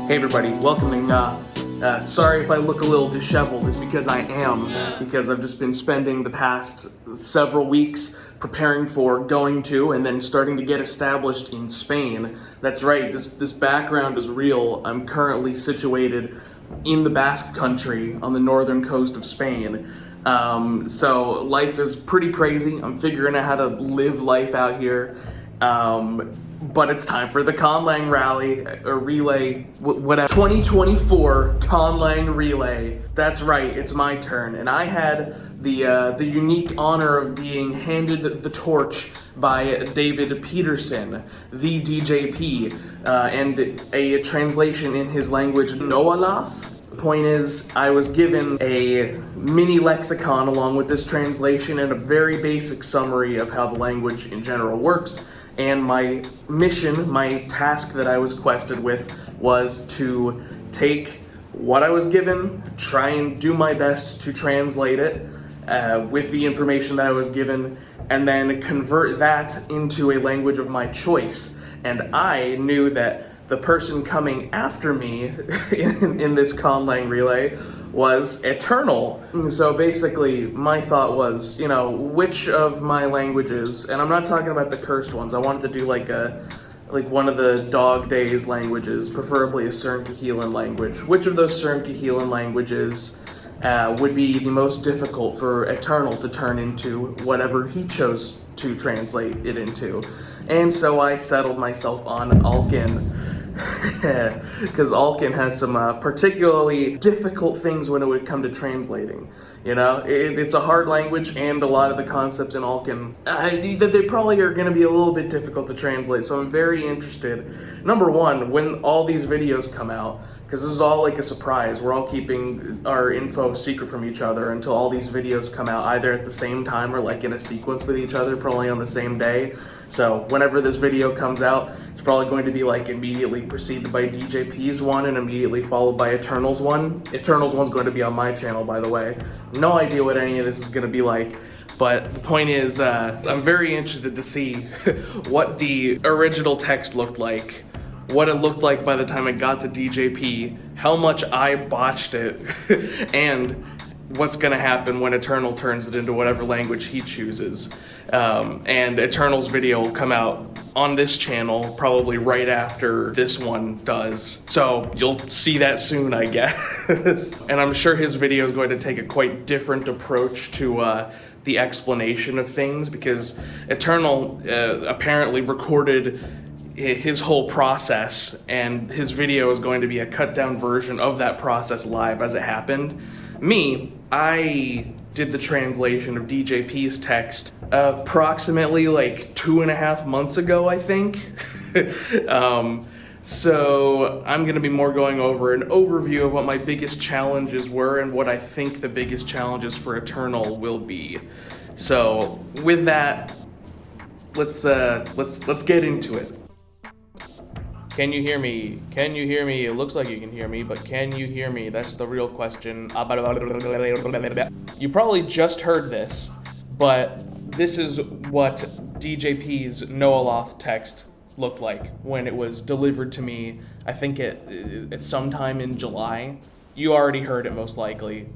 Hey everybody, welcoming. Sorry if I look a little disheveled, it's because I am, because I've just been spending the past several weeks preparing for going to and then starting to get established in Spain. That's right, this background is real. I'm currently situated in the Basque Country on the northern coast of Spain. So life is pretty crazy. I'm figuring out how to live life out here. But it's time for the Conlang rally, or relay, whatever. 2024 Conlang relay. That's right, it's my turn. And I had the unique honor of being handed the torch by David Peterson, the DJP, and a translation in his language, Noalath. Point is, I was given a mini lexicon along with this translation and a very basic summary of how the language in general works. And my mission, my task that I was quested with, was to take what I was given, try and do my best to translate it with the information that I was given, and then convert that into a language of my choice. And I knew that the person coming after me in this Conlang relay was Ætérnal. So basically, my thought was, which of my languages, and I'm not talking about the cursed ones, I wanted to do like one of the Dog Days languages, preferably a Cerncahelan language. Which of those Cerncahelan languages would be the most difficult for Ætérnal to turn into whatever he chose to translate it into? And so I settled myself on Alkan. Because Alkan has some particularly difficult things when it would come to translating. It's a hard language, and a lot of the concepts in Alkan, they probably are going to be a little bit difficult to translate, so I'm very interested. Number one, when all these videos come out, because this is all like a surprise, we're all keeping our info secret from each other until all these videos come out either at the same time or like in a sequence with each other, probably on the same day. So whenever this video comes out, it's probably going to be like immediately preceded by DJP's one and immediately followed by Ætérnal's one. Ætérnal's one's going to be on my channel, by the way. No idea what any of this is going to be like. But the point is, I'm very interested to see what the original text looked like, what it looked like by the time it got to DJP, how much I botched it, and what's going to happen when Ætérnal turns it into whatever language he chooses. And Ætérnal's video will come out on this channel probably right after this one does. So you'll see that soon, I guess. And I'm sure his video is going to take a quite different approach to the explanation of things, because Ætérnal apparently recorded his whole process, and his video is going to be a cut down version of that process live as it happened. Me, I did the translation of DJP's text approximately like 2.5 months ago, I think. So I'm going to be more going over an overview of what my biggest challenges were and what I think the biggest challenges for Ætérnal will be. So with that, let's get into it. Can you hear me? Can you hear me? It looks like you can hear me, but can you hear me? That's the real question. You probably just heard this, but this is what DJP's Noalath text looked like when it was delivered to me. I think it's sometime in July. You already heard it most likely.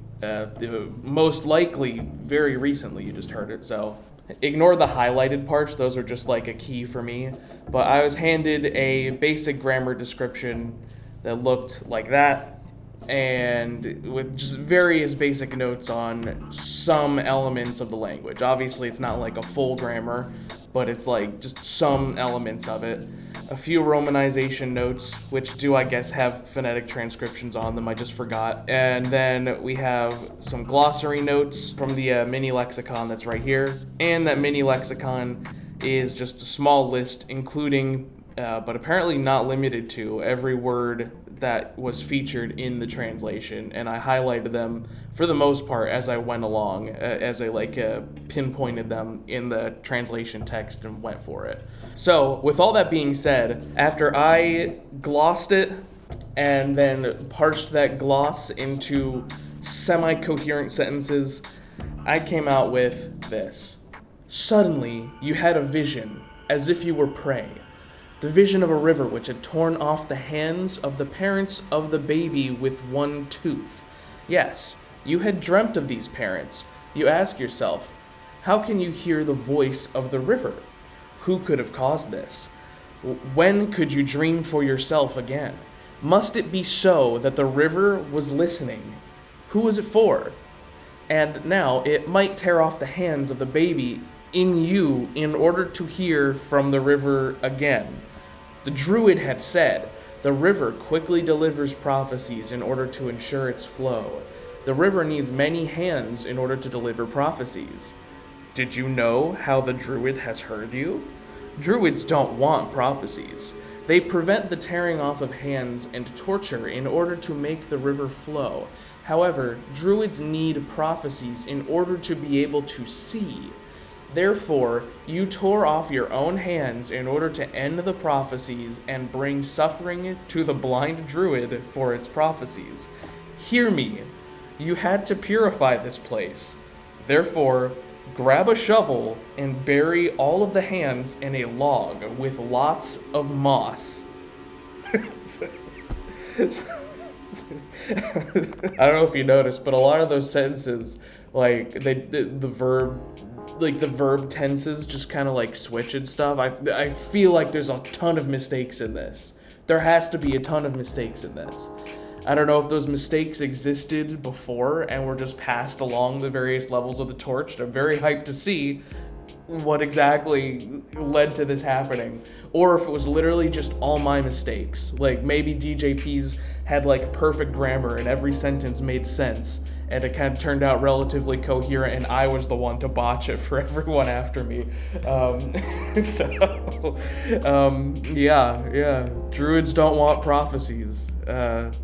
Most likely very recently you just heard it, so ignore the highlighted parts, those are just like a key for me. But I was handed a basic grammar description that looked like that, and with just various basic notes on some elements of the language. Obviously it's not like a full grammar, but it's like just some elements of it. A few romanization notes, which do I guess have phonetic transcriptions on them, I just forgot. And then we have some glossary notes from the mini lexicon that's right here. And that mini lexicon is just a small list including, but apparently not limited to, every word that was featured in the translation. And I highlighted them for the most part as I went along, as I pinpointed them in the translation text and went for it. So with all that being said, after I glossed it and then parsed that gloss into semi-coherent sentences, I came out with this. Suddenly, you had a vision, as if you were prey. The vision of a river which had torn off the hands of the parents of the baby with one tooth. Yes, you had dreamt of these parents. You ask yourself, how can you hear the voice of the river? Who could have caused this? When could you dream for yourself again? Must it be so that the river was listening? Who was it for? And now it might tear off the hands of the baby in you in order to hear from the river again. The druid had said, the river quickly delivers prophecies in order to ensure its flow. The river needs many hands in order to deliver prophecies. Did you know how the druid has heard you? Druids don't want prophecies. They prevent the tearing off of hands and torture in order to make the river flow. However, druids need prophecies in order to be able to see. Therefore, you tore off your own hands in order to end the prophecies and bring suffering to the blind druid for its prophecies. Hear me. You had to purify this place. Therefore, grab a shovel and bury all of the hands in a log with lots of moss. I don't know if you noticed, but a lot of those sentences, like the verb tenses just kind of like switch and stuff. I feel like there's a ton of mistakes in this. There has to be a ton of mistakes in this. I don't know if those mistakes existed before and were just passed along the various levels of the torch. I'm very hyped to see what exactly led to this happening. Or if it was literally just all my mistakes. Like maybe DJP's had like perfect grammar and every sentence made sense. And it kind of turned out relatively coherent, and I was the one to botch it for everyone after me. Yeah. Druids don't want prophecies. And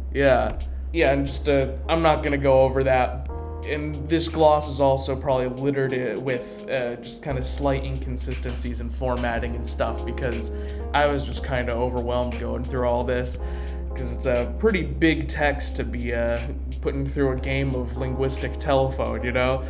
just, I'm not gonna go over that. And this gloss is also probably littered with just kind of slight inconsistencies in formatting and stuff, because I was just kind of overwhelmed going through all this. Because it's a pretty big text to be putting through a game of linguistic telephone, you know?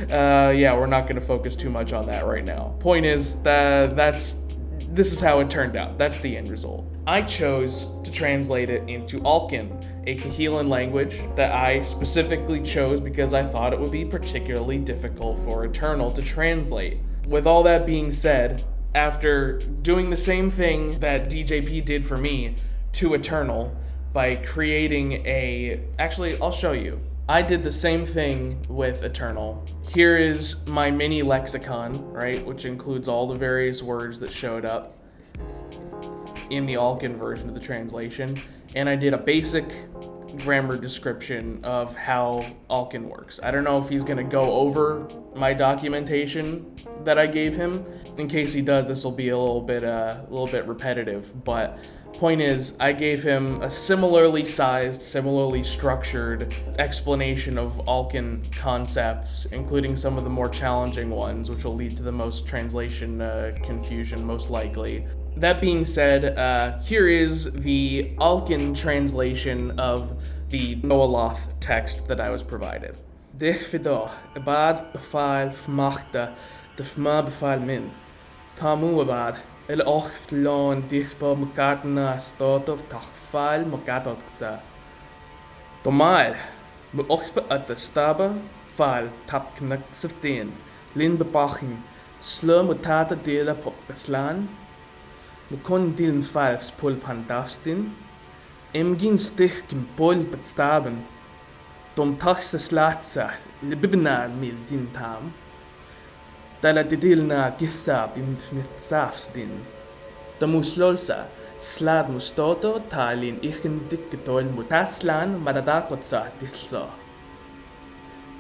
We're not going to focus too much on that right now. Point is, this is how it turned out. That's the end result. I chose to translate it into Alkan, a Kaheelan language that I specifically chose because I thought it would be particularly difficult for Ætérnal to translate. With all that being said, after doing the same thing that DJP did for me to Ætérnal by creating actually, I'll show you. I did the same thing with Ætérnal. Here is my mini lexicon, right, which includes all the various words that showed up in the Alkan version of the translation, and I did a basic grammar description of how Alkan works. I don't know if he's gonna go over my documentation that I gave him. In case he does, this will be a little bit repetitive, but point is, I gave him a similarly sized, similarly structured explanation of Alkan concepts, including some of the more challenging ones, which will lead to the most translation confusion, most likely. That being said, here is the Alkan translation of the Noalath text that I was provided. Dechfido, abad befal fmachta, defma befal min. Tamu abad, el ochtlon dichba mukatna stotov tachfal mukatotza. Domal, mu ochba at the staba, fal tapknak siftin, lin bebachin, slur mutata dela popbeslan. Mukon diln falfs pul pandafstin. Emgin stich kim pol betstaben. Dom tachse slatsa, libibna mil din tam. Dala didilna gista bim smitsafstin. Damuslolsa, slad mustoto talin ichen dikketol mutaslan madadakotsa dislo.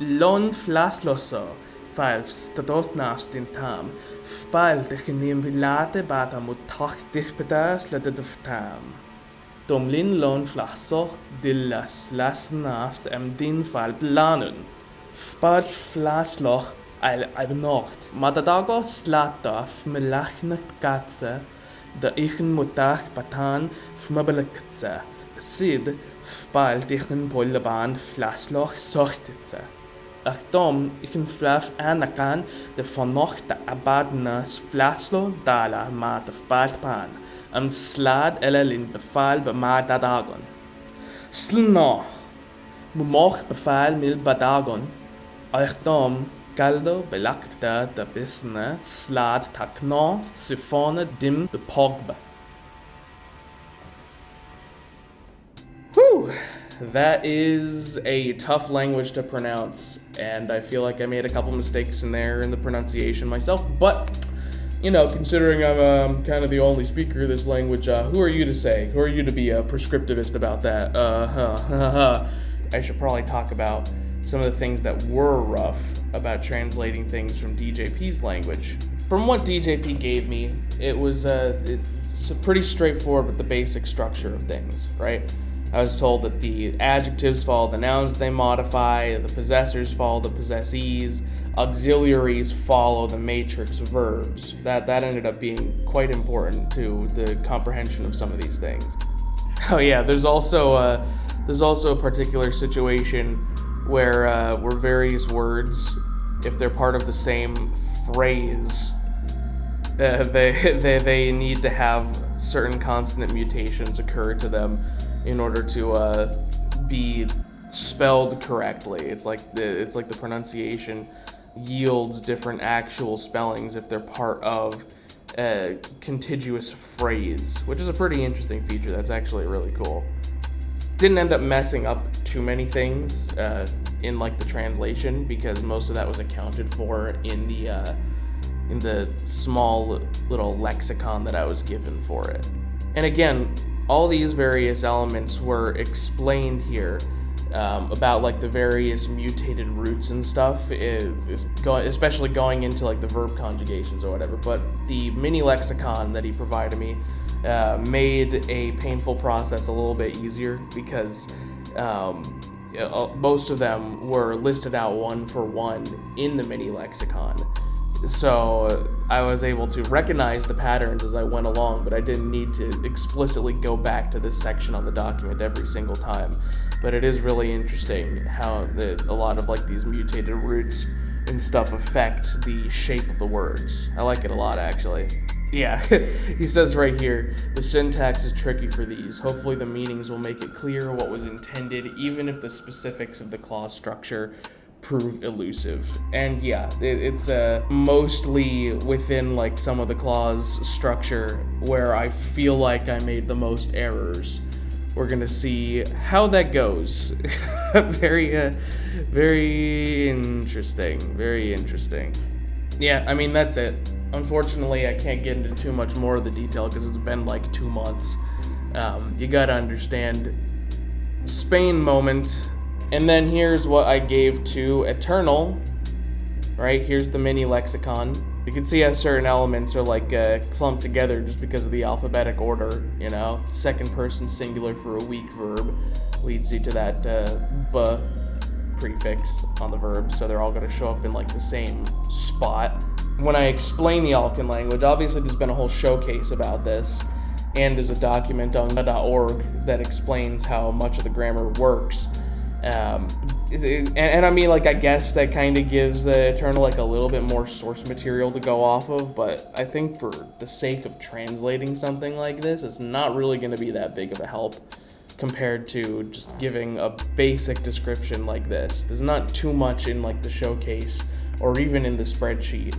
Lon flasloso, falfs tados nastin tam, fbal dichenim vilate bata mutach dichbedas la deduftam. Domlin lon flasoch dillas las nafs din fal planen. Fbal flasloch al abnocht. Madadago slata fmelachnet katze, da ichen mutach batan fmabelekatze. Sid fbal dichen pollaban flasloch sochtitze. Achtom, ik een flas anakan, de vanocht de abadnas flaslo dala ma de falpan, slad elelin befal bema dadagon. Slno, mumoch befal mil badagon, Achtom, Galdo belakta de bisne slad takno sifone dim bepogba. Whew, that is a tough language to pronounce, and I feel like I made a couple mistakes in there in the pronunciation myself, but, you know, considering I'm kind of the only speaker of this language, who are you to say? Who are you to be a prescriptivist about that? I should probably talk about some of the things that were rough about translating things from DJP's language. From what DJP gave me, it's pretty straightforward with the basic structure of things, right? I was told that the adjectives follow the nouns they modify, the possessors follow the possessees, auxiliaries follow the matrix verbs. That ended up being quite important to the comprehension of some of these things. Oh yeah, there's also a particular situation where various words, if they're part of the same phrase, they need to have certain consonant mutations occur to them in order to be spelled correctly. It's like the pronunciation yields different actual spellings if they're part of a contiguous phrase, which is a pretty interesting feature. That's actually really cool. Didn't end up messing up too many things in like the translation, because most of that was accounted for in the small little lexicon that I was given for it. And again, all these various elements were explained here about like the various mutated roots and stuff, especially going into like the verb conjugations or whatever. But the mini lexicon that he provided me made a painful process a little bit easier, because most of them were listed out one for one in the mini lexicon. So I was able to recognize the patterns as I went along, but I didn't need to explicitly go back to this section on the document every single time. But it is really interesting how a lot of like these mutated roots and stuff affect the shape of the words. I like it a lot, actually. Yeah, he says right here, the syntax is tricky for these. Hopefully the meanings will make it clear what was intended, even if the specifics of the clause structure prove elusive. And yeah, it's mostly within like some of the clause structure where I feel like I made the most errors. We're gonna see how that goes. Very interesting. Yeah, I mean, that's it. Unfortunately, I can't get into too much more of the detail because it's been like 2 months. You gotta understand. Spain moment. And then here's what I gave to Ætérnal. Right, here's the mini lexicon. You can see how certain elements are like clumped together just because of the alphabetic order, you know. Second person singular for a weak verb leads you to that b prefix on the verb, so they're all going to show up in like the same spot. When I explain the Alkan language, obviously there's been a whole showcase about this, and there's a document on .org that explains how much of the grammar works. And I mean, like, I guess that kind of gives Ætérnal like a little bit more source material to go off of, but I think for the sake of translating something like this, it's not really going to be that big of a help compared to just giving a basic description like this. There's not too much in like the showcase or even in the spreadsheet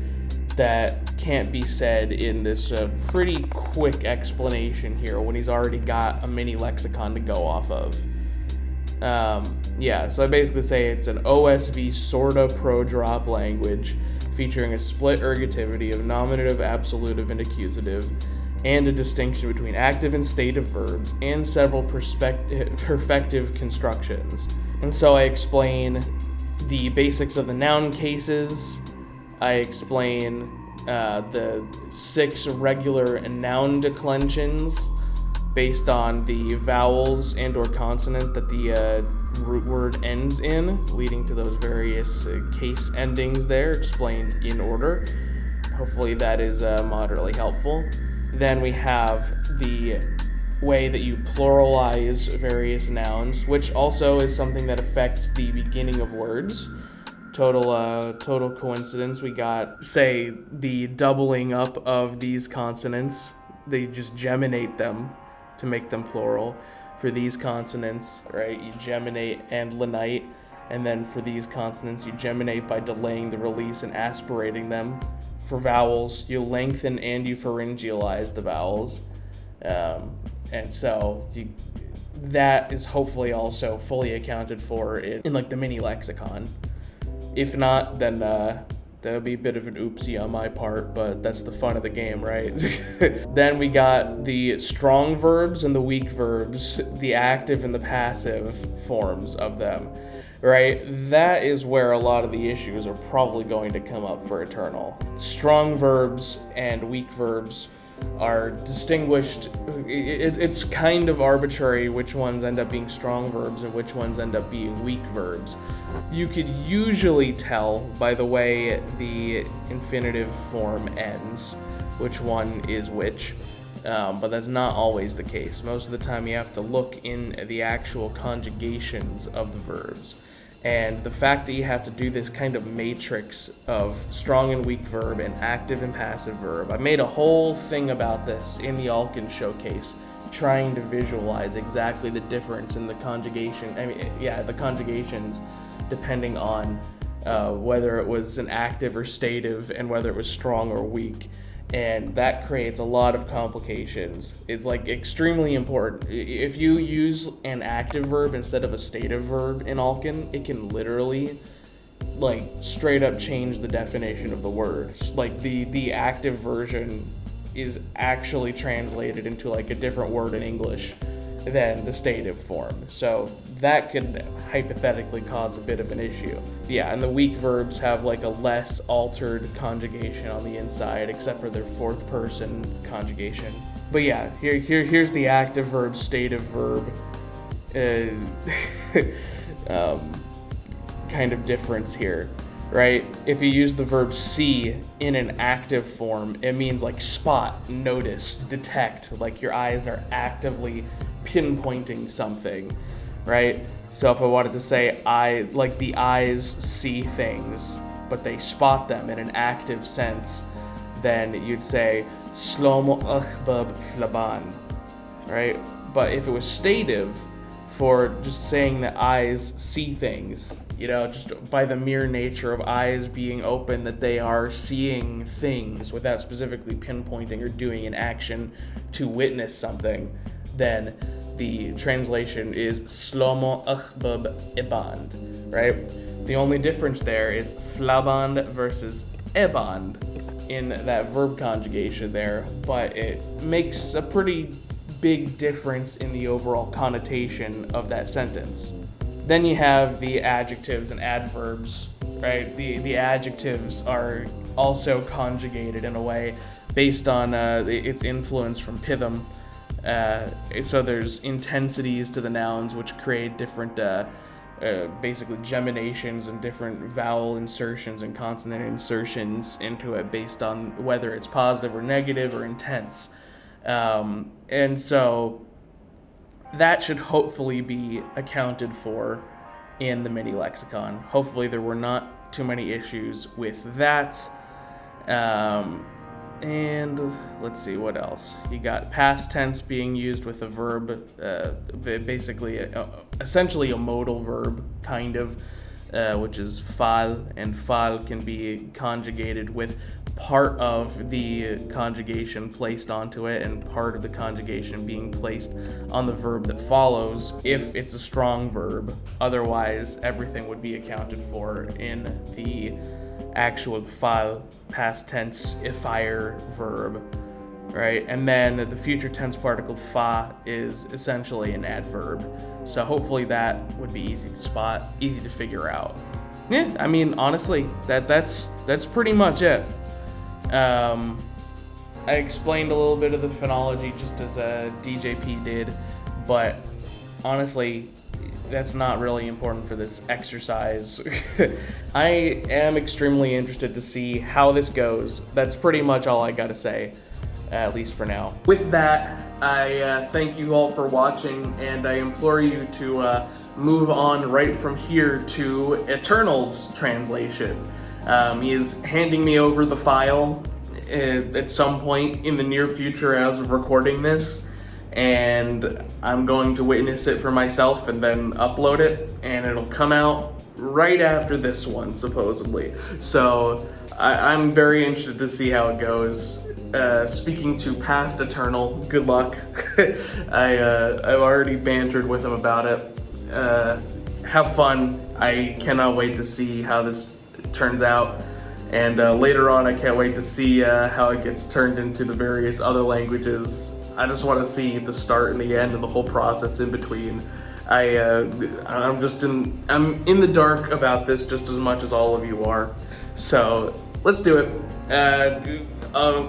that can't be said in this pretty quick explanation here when he's already got a mini lexicon to go off of. Yeah, so I basically say it's an OSV sorta pro-drop language featuring a split ergativity of nominative, absolutive, and accusative, and a distinction between active and stative verbs, and several perfective constructions. And so I explain the basics of the noun cases, I explain the 6 regular noun declensions based on the vowels and or consonant that the root word ends in, leading to those various case endings there, explained in order. Hopefully that is moderately helpful. Then we have the way that you pluralize various nouns, which also is something that affects the beginning of words. total coincidence. We got, say, the doubling up of these consonants. They just geminate them to make them plural. For these consonants, right, you geminate and lenite, and then for these consonants, you geminate by delaying the release and aspirating them. For vowels, you lengthen and you pharyngealize the vowels. And so that is hopefully also fully accounted for in like the mini lexicon. If not, then that would be a bit of an oopsie on my part, but that's the fun of the game, right? Then we got the strong verbs and the weak verbs, the active and the passive forms of them, right? That is where a lot of the issues are probably going to come up for Ætérnal. Strong verbs and weak verbs are distinguished. It's kind of arbitrary which ones end up being strong verbs and which ones end up being weak verbs. You could usually tell by the way the infinitive form ends which one is which, but that's not always the case. Most of the time you have to look in the actual conjugations of the verbs. And the fact that you have to do this kind of matrix of strong and weak verb and active and passive verb. I made a whole thing about this in the Alkan showcase, trying to visualize exactly the difference in the conjugation. The conjugations, depending on whether it was an active or stative and whether it was strong or weak. And that creates a lot of complications. It's like extremely important. If you use an active verb instead of a stative verb in Alkan, it can literally like straight up change the definition of the word. Like the active version is actually translated into like a different word in English than the stative form. So that could hypothetically cause a bit of an issue. Yeah, and the weak verbs have like a less altered conjugation on the inside, except for their fourth person conjugation. But yeah, here's the active verb, stative verb kind of difference here, right? If you use the verb see in an active form, it means like spot, notice, detect, like your eyes are actively pinpointing something, right? So if I wanted to say the eyes see things, but they spot them in an active sense, then you'd say slomo achbab flaban, right? But if it was stative, for just saying that eyes see things, just by the mere nature of eyes being open, that they are seeing things without specifically pinpointing or doing an action to witness something, then the translation is slomo achbab eband, right? The only difference there is flaband versus eband in that verb conjugation there, but it makes a pretty big difference in the overall connotation of that sentence. Then you have the adjectives and adverbs, right? The adjectives are also conjugated in a way based on its influence from Pitham. So there's intensities to the nouns which create different basically geminations and different vowel insertions and consonant insertions into it based on whether it's positive or negative or intense. And so that should hopefully be accounted for in the mini lexicon. Hopefully there were not too many issues with that. And let's see what else. You got past tense being used with a verb, basically, essentially a modal verb, kind of, which is fal, and fal can be conjugated with part of the conjugation placed onto it and part of the conjugation being placed on the verb that follows if it's a strong verb. Otherwise, everything would be accounted for in the actual fal, past tense, ifire verb, right? And then the future tense particle fa is essentially an adverb. So hopefully that would be easy to spot, easy to figure out. Yeah, I mean, honestly, that's pretty much it. I explained a little bit of the phonology just as DJP did, but honestly, that's not really important for this exercise. I am extremely interested to see how this goes. That's pretty much all I gotta say, at least for now. With that, I thank you all for watching, and I implore you to move on right from here to Ætérnal's translation. He is handing me over the file at some point in the near future as of recording this, and I'm going to witness it for myself and then upload it, and it'll come out right after this one, supposedly. So I'm very interested to see how it goes. Speaking to past Ætérnal, good luck. I've already bantered with him about it. Have fun. I cannot wait to see how this turns out. And later on, I can't wait to see how it gets turned into the various other languages. I just want to see the start and the end and the whole process in between. I'm in the dark about this just as much as all of you are. So let's do it.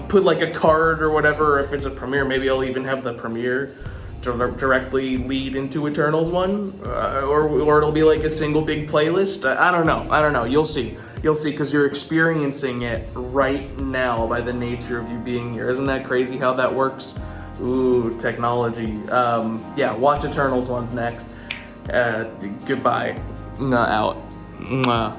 Put like a card or whatever. If it's a premiere, maybe I'll even have the premiere directly lead into Ætérnal's one, or it'll be like a single big playlist. I don't know. You'll see, because you're experiencing it right now by the nature of you being here. Isn't that crazy how that works? Ooh, technology. Yeah, watch Ætérnal's one's next. Goodbye. Out. Mwah.